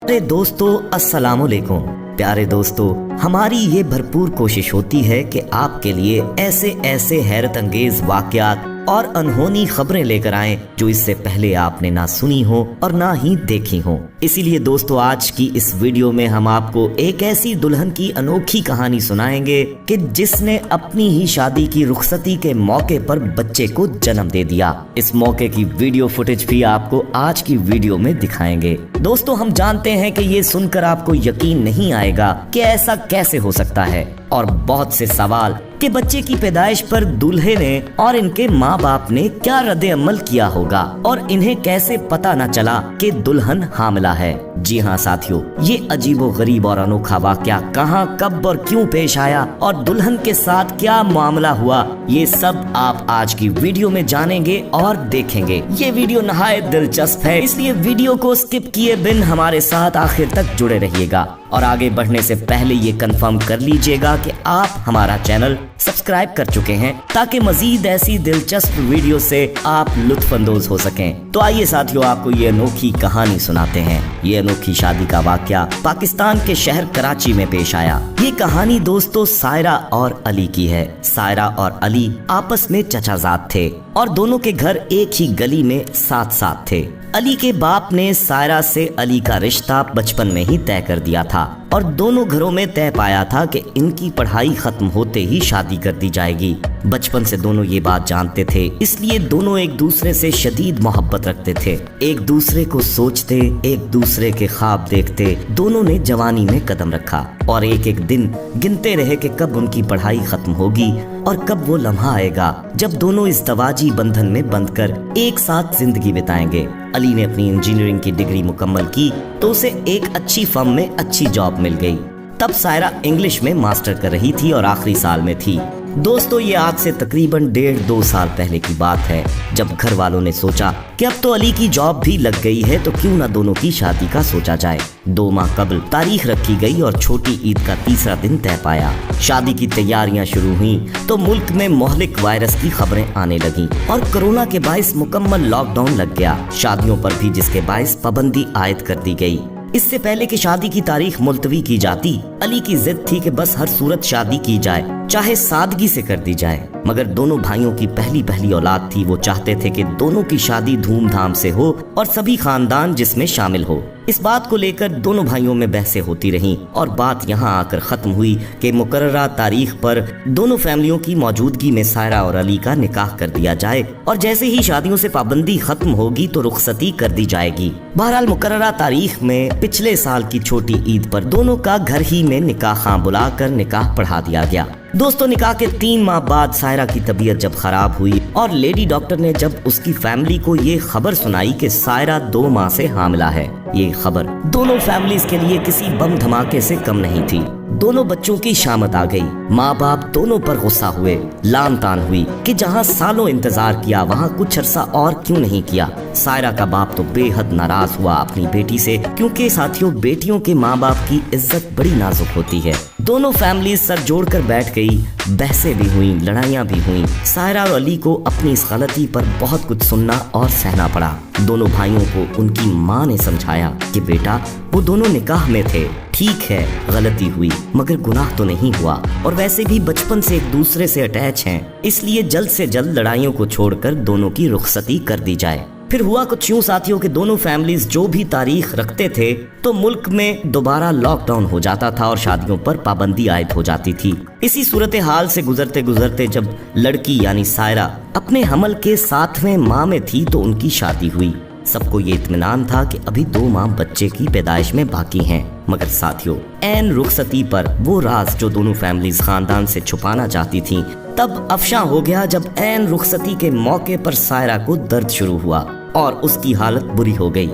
प्यारे दोस्तों अस्सलाम वालेकुम। प्यारे दोस्तों, हमारी ये भरपूर कोशिश होती है कि आपके लिए ऐसे ऐसे हैरत अंगेज वाकयात और अनहोनी खबरें लेकर आएं जो इससे पहले आपने ना सुनी हो और ना ही देखी हो। इसीलिए दोस्तों, आज की इस वीडियो में हम आपको एक ऐसी दुल्हन की अनोखी कहानी सुनाएंगे कि जिसने अपनी ही शादी की रुखसती के मौके पर बच्चे को जन्म दे दिया। इस मौके की वीडियो फुटेज भी आपको आज की वीडियो में दिखाएंगे। दोस्तों, हम जानते हैं कि ये सुनकर आपको यकीन नहीं आएगा कि ऐसा कैसे हो सकता है, और बहुत से सवाल कि बच्चे की पैदाइश पर दूल्हे ने और इनके माँ बाप ने क्या रद्द अमल किया होगा और इन्हें कैसे पता न चला कि दुल्हन हामिला है। जी हाँ साथियों, ये अजीबो गरीब और अनोखा वाकया कहाँ, कब और क्यों पेश आया और दुल्हन के साथ क्या मामला हुआ, ये सब आप आज की वीडियो में जानेंगे और देखेंगे। ये वीडियो नहायत दिलचस्प है, इसलिए वीडियो को स्किप किए बिन हमारे साथ आखिर तक जुड़े रहिएगा। और आगे बढ़ने से पहले ये कंफर्म कर लीजिएगा कि आप हमारा चैनल सब्सक्राइब कर चुके हैं ताकि मजीद ऐसी दिलचस्प वीडियो से आप लुत्फानंदोज हो सकें। तो आइए साथियों, आपको ये अनोखी कहानी सुनाते हैं। ये अनोखी शादी का वाकया पाकिस्तान के शहर कराची में पेश आया। ये कहानी दोस्तों सायरा और अली की है। सायरा और अली आपस में चचाजाद थे और दोनों के घर एक ही गली में साथ साथ थे। अली के बाप ने सायरा से अली का रिश्ता बचपन में ही तय कर दिया था और दोनों घरों में तय पाया था कि इनकी पढ़ाई खत्म होते ही शादी कर दी जाएगी। बचपन से दोनों ये बात जानते थे, इसलिए दोनों एक दूसरे से शदीद मोहब्बत रखते थे। एक दूसरे को सोचते, एक दूसरे के ख्वाब देखते। दोनों ने जवानी में कदम रखा और एक एक दिन गिनते रहे कि कब उनकी पढ़ाई खत्म होगी और कब वो लम्हा आएगा जब दोनों इस दवाजी बंधन में बंधकर एक साथ जिंदगी बिताएंगे। अली ने अपनी इंजीनियरिंग की डिग्री मुकम्मल की तो उसे एक अच्छी फर्म में अच्छी जॉब मिल गई। तब सायरा इंग्लिश में मास्टर कर रही थी और आखिरी साल में थी। दोस्तों, ये आज से तकरीबन 1.5-2 साल पहले की बात है, जब घर वालों ने सोचा कि अब तो अली की जॉब भी लग गई है तो क्यों ना दोनों की शादी का सोचा जाए। 2 माह कबल तारीख रखी गई और छोटी ईद का तीसरा दिन तय पाया। शादी की तैयारियां शुरू हुई तो मुल्क में मोहलिक वायरस की खबरें आने लगी और कोरोना के बाइस मुकम्मल लॉकडाउन लग गया। शादियों पर भी जिसके बाइस पाबंदी आयद कर दी गई। इससे पहले कि शादी की तारीख मुलतवी की जाती, अली की जिद थी कि बस हर सूरत शादी की जाए, चाहे सादगी से कर दी जाए। मगर दोनों भाइयों की पहली औलाद थी। वो चाहते थे कि दोनों की शादी धूमधाम से हो और सभी खानदान जिसमें शामिल हो। इस बात को लेकर दोनों भाइयों में बहसें होती रहीं और बात यहाँ आकर खत्म हुई कि मुकर्ररा तारीख पर दोनों फैमिलियों की मौजूदगी में सायरा और अली का निकाह कर दिया जाए और जैसे ही शादियों से पाबंदी खत्म होगी तो रुखसती कर दी जाएगी। बहरहाल मुकर्ररा तारीख में पिछले साल की छोटी ईद पर दोनों का घर ही में निकाह खां बुलाकर निकाह पढ़ा दिया गया। दोस्तों, निकाह के 3 माह बाद सायरा की तबीयत जब खराब हुई और लेडी डॉक्टर ने जब उसकी फैमिली को ये खबर सुनाई कि सायरा 2 माह से हामिला है, ये खबर दोनों फैमिलीज के लिए किसी बम धमाके से कम नहीं थी। दोनों बच्चों की शामत आ गई। माँ बाप दोनों पर गुस्सा हुए, लान तान हुई कि जहाँ सालों इंतजार किया वहाँ कुछ अरसा और क्यों नहीं किया। सायरा का बाप तो बेहद नाराज हुआ अपनी बेटी से, क्योंकि साथियों, बेटियों के माँ बाप की इज्जत बड़ी नाजुक होती है। दोनों फैमिलीज सर जोड़कर बैठ गई। बहसें भी हुई, लड़ाइयाँ भी हुई। सायरा और अली को अपनी इस गलती पर बहुत कुछ सुनना और सहना पड़ा। दोनों भाइयों को उनकी माँ ने समझाया कि बेटा, वो दोनों निकाह में थे, ठीक है गलती हुई मगर गुनाह तो नहीं हुआ, और वैसे भी बचपन से एक दूसरे से अटैच हैं, इसलिए जल्द से जल्द लड़ाइयों को छोड़कर दोनों की रुखसती कर दी जाए। फिर हुआ कुछ यूं साथियों कि दोनों फैमिलीज जो भी तारीख रखते थे तो मुल्क में दोबारा लॉकडाउन हो जाता था और शादियों पर पाबंदी आयद हो जाती थी। इसी सूरत हाल से गुजरते गुजरते जब लड़की यानी सायरा अपने हमल के 7वें माह में थी तो उनकी शादी हुई। सबको ये इत्मीनान था कि अभी 2 माह बच्चे की पैदाइश में बाकी हैं। मगर साथियों, ऐन रुखसती पर वो राज जो दोनों फैमिलीज खानदान से छुपाना चाहती थीं, तब अफशा हो गया जब ऐन रुखसती के मौके पर सायरा को दर्द शुरू हुआ और उसकी हालत बुरी हो गई।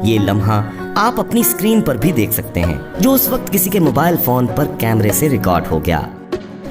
ये लम्हा आप अपनी स्क्रीन पर भी देख सकते हैं, जो उस वक्त किसी के मोबाइल फोन पर कैमरे से रिकॉर्ड हो गया।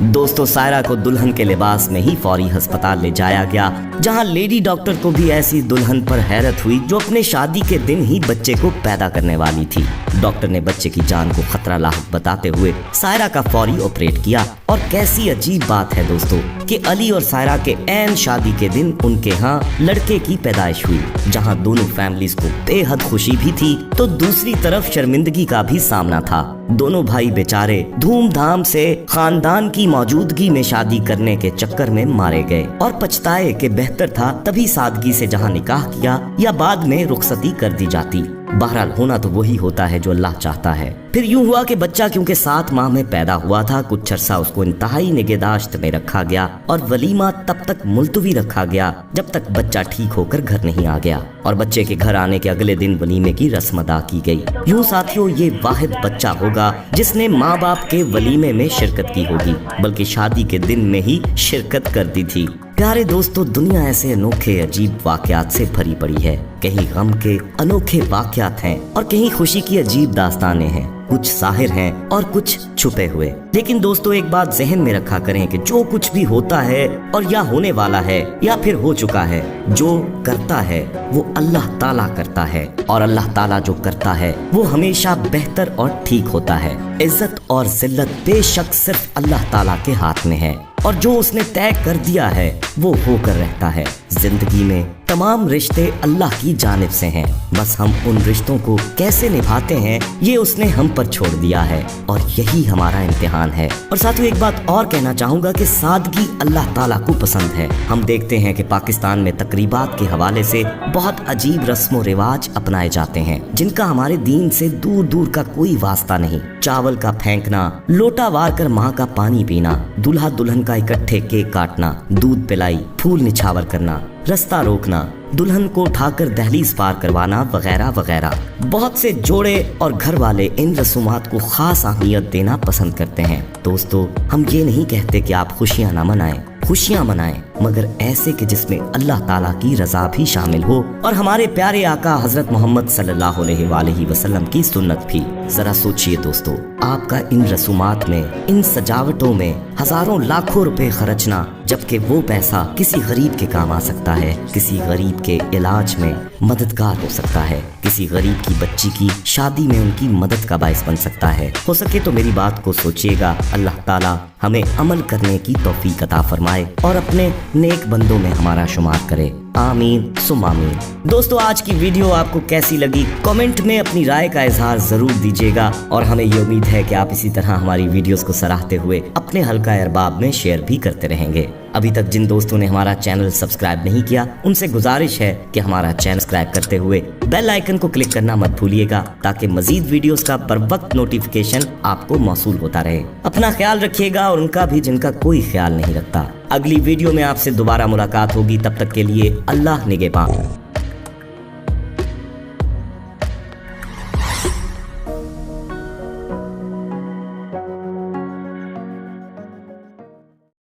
दोस्तों सायरा को दुल्हन के लिबास में ही फौरी अस्पताल ले जाया गया, जहां लेडी डॉक्टर को भी ऐसी दुल्हन पर हैरत हुई जो अपने शादी के दिन ही बच्चे को पैदा करने वाली थी। डॉक्टर ने बच्चे की जान को खतरा लायक बताते हुए सायरा का फौरी ऑपरेट किया। और कैसी अजीब बात है दोस्तों कि अली और सायरा के ऐन शादी के दिन उनके यहाँ लड़के की पैदाइश हुई, जहां दोनों फैमिलीज को बेहद खुशी भी थी तो दूसरी तरफ शर्मिंदगी का भी सामना था। दोनों भाई बेचारे धूमधाम से खानदान की मौजूदगी में शादी करने के चक्कर में मारे गए और पछताए कि बेहतर था तभी सादगी से जहां निकाह किया या बाद में रुखसती कर दी जाती। बहरहाल होना तो वही होता है जो अल्लाह चाहता है। फिर यूं हुआ कि बच्चा क्योंकि 7 माह में पैदा हुआ था, कुछ अरसा उसको इंतहाई निगहदाश्त में रखा गया और वलीमा तब तक मुलतवी रखा गया जब तक बच्चा ठीक होकर घर नहीं आ गया। और बच्चे के घर आने के अगले दिन वलीमे की रस्म अदा की गई। यूं साथियों ये वाहिद बच्चा होगा जिसने माँ बाप के वलीमे में शिरकत की होगी, बल्कि शादी के दिन में ही शिरकत कर दी थी। प्यारे दोस्तों दुनिया ऐसे अनोखे अजीब वाकयात से भरी पड़ी है। कहीं गम के अनोखे वाकयात हैं और कहीं खुशी की अजीब दास्तानें हैं। कुछ साहिर हैं और कुछ छुपे हुए। लेकिन दोस्तों एक बात जहन में रखा करें कि जो कुछ भी होता है और या होने वाला है या फिर हो चुका है, जो करता है वो अल्लाह ताला करता है और अल्लाह ताला जो करता है वो हमेशा बेहतर और ठीक होता है। इज्जत और जिल्लत बेशक सिर्फ अल्लाह ताला के हाथ में है और जो उसने तय कर दिया है वो होकर रहता है। जिंदगी में तमाम रिश्ते अल्लाह की जानिब से हैं, बस हम उन रिश्तों को कैसे निभाते हैं ये उसने हम पर छोड़ दिया है और यही हमारा इम्तिहान है। और साथियों एक बात और कहना चाहूँगा कि सादगी अल्लाह ताला को पसंद है। हम देखते हैं कि पाकिस्तान में तकरीबात के हवाले से बहुत अजीब रस्म रिवाज अपनाए जाते हैं जिनका हमारे दीन से दूर दूर का कोई वास्ता नहीं। चावल का फेंकना, लोटा वार कर माँ का पानी पीना, दूल्हा दुल्हन का इकट्ठे केक काटना, दूध पिलाई, फूल निछावर करना, रास्ता रोकना, दुल्हन को उठाकर दहलीज पार करवाना वगैरह वगैरह। बहुत से जोड़े और घर वाले इन रसूमात को खास अहमियत देना पसंद करते हैं। दोस्तों हम ये नहीं कहते कि आप खुशियां ना मनाएं, खुशियां मनाएं, मगर ऐसे कि जिसमें अल्लाह ताला की रजा भी शामिल हो और हमारे प्यारे आका हजरत मोहम्मद सल्लल्लाहु अलैहि वसल्लम की सुन्नत भी। जरा सोचिए दोस्तों, आपका इन रसूमात में, इन सजावटों में हजारों लाखों रुपए खर्चना, जबकि वो पैसा किसी गरीब के काम आ सकता है, किसी गरीब के इलाज में मददगार हो सकता है, किसी गरीब की बच्ची की शादी में उनकी मदद का बायस बन सकता है। हो सके तो मेरी बात को सोचिएगा। अल्लाह ताला हमें अमल करने की तौफीक अता फरमाए और अपने नेक बंदों में हमारा शुमार करे। आमीन सुम आमीन। दोस्तों आज की वीडियो आपको कैसी लगी कमेंट में अपनी राय का इजहार जरूर दीजिएगा और हमें ये उम्मीद है कि आप इसी तरह हमारी वीडियोस को सराहते हुए अपने हल्का अरबाब में शेयर भी करते रहेंगे। अभी तक जिन दोस्तों ने हमारा चैनल सब्सक्राइब नहीं किया उनसे गुजारिश है कि हमारा चैनल सब्सक्राइब करते हुए बेल आइकन को क्लिक करना मत भूलिएगा ताकि मजीद वीडियोस का बर वक्त नोटिफिकेशन आपको मौसूल होता रहे। अपना ख्याल रखिएगा और उनका भी जिनका कोई ख्याल नहीं रखता। अगली वीडियो में आपसे दोबारा मुलाकात होगी, तब तक के लिए अल्लाह निगहबान।